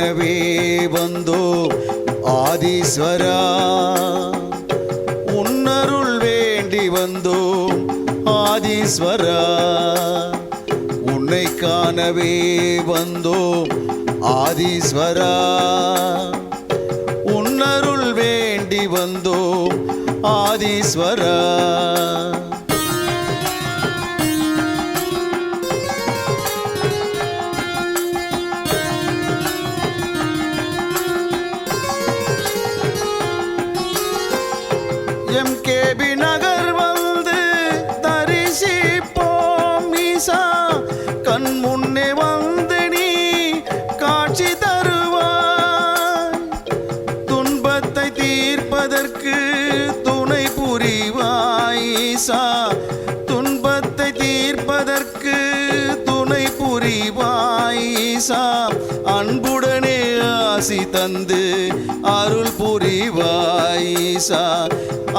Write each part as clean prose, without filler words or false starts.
காணவே வந்தோம் ஆதீஸ்வரா, உன்னருள் வேண்டி வந்தோம் ஆதீஸ்வரா, உன்னை காணவே வந்தோம் ஆதீஸ்வரா, உன்னருள் வேண்டி வந்தோம் ஆதீஸ்வரா. எம்கேபி நகர் வந்து தரிசிப்போம் ஈசா, கண் முன்னே வந்து நீ காட்சி தருவாய், துன்பத்தை தீர்ப்பதற்கு துணை புரிவாய் ஈசா, துன்பத்தை தீர்ப்பதற்கு துணை புரிவாய் ஈசா, அன்புடனே ஆசி தந்து அருள் புரிவாய் ஈசா,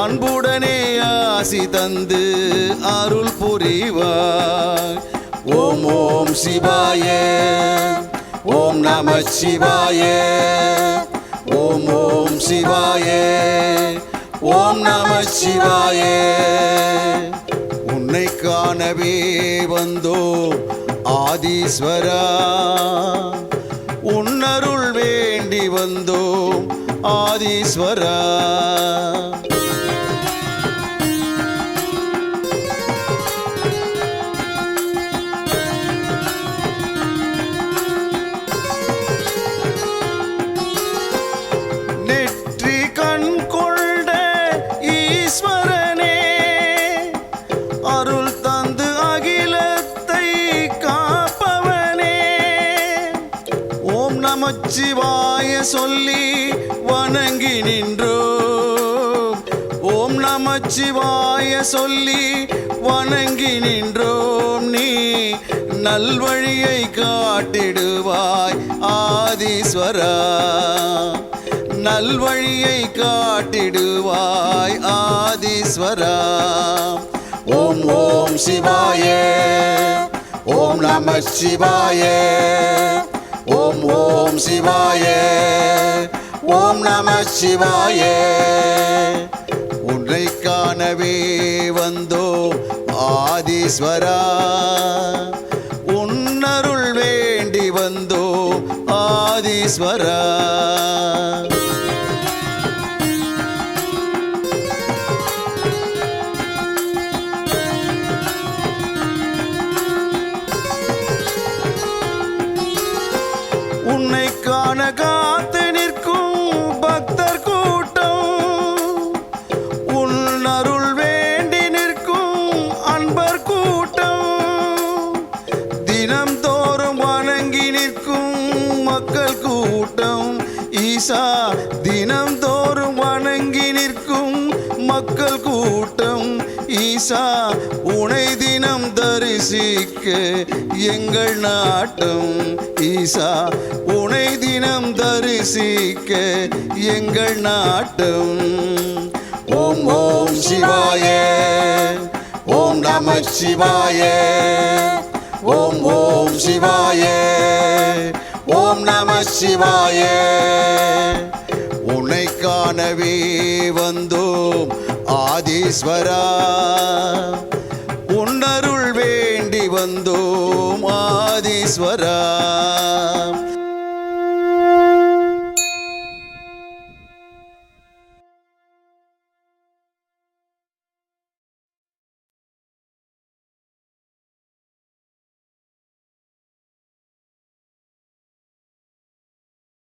அன்புடனே ஆசி தந்து அருள் புரிவாய். ஓம் ஓம் சிவாய, ஓம் நம சிவாய, ஓம் ஓம் சிவாய, ஓம் நம சிவாய. உன்னை காணவே வந்தோம் ஆதீஸ்வரா, உன்னருள் வேண்டி வந்தோம் ஆதீஸ்வரா. நெற்றி கண் கொண்ட ஈஸ்வரனே, அருள் தந்து அகிலத்தை காப்பவனே, ஓம் நமச்சிவாய சொல்லி வணங்கி நின்றோம், ஓம் நமச்சிவாய சொல்லி வணங்கி நின்றோம். நீ நல்வழியை காட்டிடுவாய் ஆதீஸ்வரா, நல்வழியை காட்டிடுவாய் ஆதீஸ்வரா. ஓம் ஓம் சிவாய, ஓம் நம சிவாய, ஓம் ஓம் சிவாய, ஓம் நம சிவாய. உன்னை காணவே வந்தோம் ஆதீஸ்வரா, உன்னருள் வேண்டி வந்தோம் ஆதீஸ்வரா. உன்னை காண காத்து நிற்கும் பக்தர் கூட்டம், உன் அருள் வேண்டி நிற்கும் அன்பர் கூட்டம், தினம் தோறும் வணங்கி நிற்கும் மக்கள் கூட்டம் ஈசா, தினம் தோறும் வணங்கி நிற்கும் மக்கள் கூட்டம் ஈசா, உனை தினம் தரிசிக்க எங்கள் நாட்டம் ஈசா, உனை தினம் தரிசிக்க எங்கள் நாட்டம். ஓம் ஓம் சிவாய, ஓம் நம சிவாய, ஓம் ஓம் சிவாய, ஓம் நம சிவாய. உன்னை காணவே வந்தோம் ஆதீஸ்வரா, உன்னருள் வேண்டி வந்தோம் ஆதீஸ்வரா.